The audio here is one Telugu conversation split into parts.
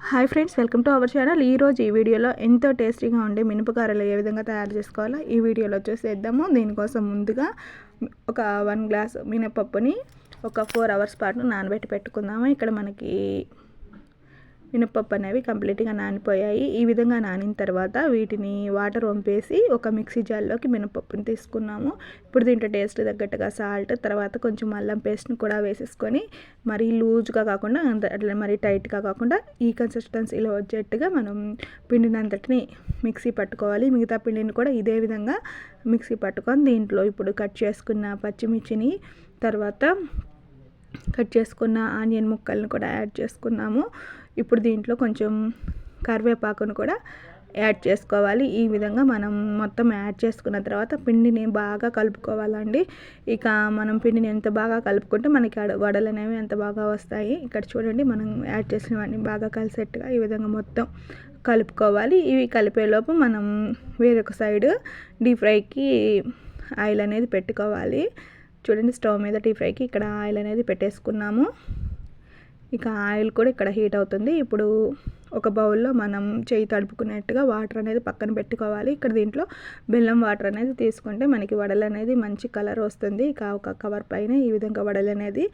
Hi friends, welcome to our channel. ఈరోజు ఈ వీడియోలో ఎంతో టేస్టీగా ఉండే మినపగారెలు ఏ విధంగా తయారు చేసుకోవాలో ఈ వీడియోలో చూసేద్దాము. దీనికోసం ముందుగా ఒక 1 గ్లాస్ మినపప్పుని ఒక 4 అవర్స్ పాటు నానబెట్టి పెట్టుకుందాము. ఇక్కడ మనకి మినపప్పు అనేవి కంప్లీట్గా నానిపోయాయి. ఈ విధంగా నానిన తర్వాత వీటిని వాటర్ వంపేసి ఒక మిక్సీ జార్లోకి మినపప్పుని తీసుకున్నాము. ఇప్పుడు దీంట్లో టేస్ట్ తగ్గట్టుగా సాల్ట్, తర్వాత కొంచెం అల్లం పేస్ట్ని కూడా వేసేసుకొని మరీ లూజ్గా కాకుండా అట్లా మరీ టైట్గా కాకుండా ఈ కన్సిస్టెన్సీలో వచ్చేట్టుగా మనం పిండిని అంతటిని మిక్సీ పట్టుకోవాలి. మిగతా పిండిని కూడా ఇదే విధంగా మిక్సీ పట్టుకొని దీంట్లో ఇప్పుడు కట్ చేసుకున్న పచ్చిమిర్చిని, తర్వాత కట్ చేసుకున్న ఆనియన్ ముక్కలను కూడా యాడ్ చేసుకున్నాము. ఇప్పుడు దీంట్లో కొంచెం కరివేపాకును కూడా యాడ్ చేసుకోవాలి. ఈ విధంగా మనం మొత్తం యాడ్ చేసుకున్న తర్వాత పిండిని బాగా కలుపుకోవాలండి. ఇక మనం పిండిని ఎంత బాగా కలుపుకుంటే మనకి వడలు అనేవి ఎంత బాగా వస్తాయి. ఇక్కడ చూడండి, మనం యాడ్ చేసినవన్నీ బాగా కలిసేట్టుగా ఈ విధంగా మొత్తం కలుపుకోవాలి. ఇవి కలిపేలోపు మనం వేరొక సైడ్ డీప్ ఫ్రైకి ఆయిల్ అనేది పెట్టుకోవాలి. చూడండి, స్టవ్ మీద డీప్ ఫ్రైకి ఇక్కడ ఆయిల్ అనేది పెట్టేసుకున్నాము. ఇక ఆయిల్ కూడా ఇక్కడ హీట్ అవుతుంది. ఇప్పుడు ఒక బౌల్లో మనం చేయి తడుపుకునేట్టుగా వాటర్ అనేది పక్కన పెట్టుకోవాలి. ఇక్కడ దీంట్లో బెల్లం వాటర్ అనేది తీసుకుంటే మనకి వడలు అనేది మంచి కలర్ వస్తుంది. ఇక ఒక కవర్ పైన ఈ విధంగా వడలు అనేది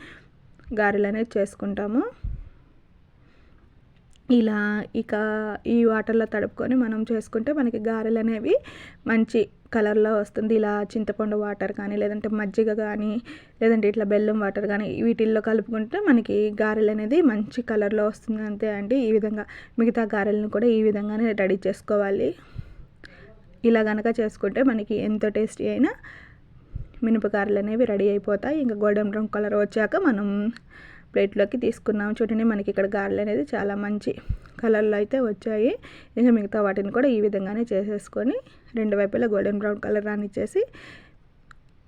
గారెలు అనేది చేసుకుంటాము. ఇలా ఇక ఈ వాటర్లో తడుపుకొని మనం చేసుకుంటే మనకి గారెలు అనేవి మంచి కలర్లో వస్తుంది. ఇలా చింతపండు వాటర్ కానీ, లేదంటే మజ్జిగ కానీ, లేదంటే ఇట్లా బెల్లం వాటర్ కానీ వీటిల్లో కలుపుకుంటే మనకి గారెలు అనేది మంచి కలర్లో వస్తుంది. అంతే అండి. ఈ విధంగా మిగతా గారెలను కూడా ఈ విధంగానే రెడీ చేసుకోవాలి. ఇలా కనుక చేసుకుంటే మనకి ఎంతో టేస్టీ అయిన మినపగారెలు అనేవి రెడీ అయిపోతాయి. ఇంకా గోల్డెన్ బ్రౌన్ కలర్ వచ్చాక మనం ప్లేట్లోకి తీసుకున్నాము. చూడండి, మనకి ఇక్కడ గారెలు అనేది చాలా మంచి కలర్లో అయితే వచ్చాయి. ఇంకా మిగతా వాటిని కూడా ఈ విధంగానే చేసేసుకొని రెండు వైపులా గోల్డెన్ బ్రౌన్ కలర్ రానిచ్చేసి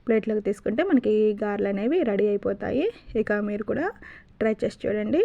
ప్లేట్లోకి తీసుకుంటే మనకి గారెలు అనేవి రెడీ అయిపోతాయి. ఇక మీరు కూడా ట్రై చేసి చూడండి.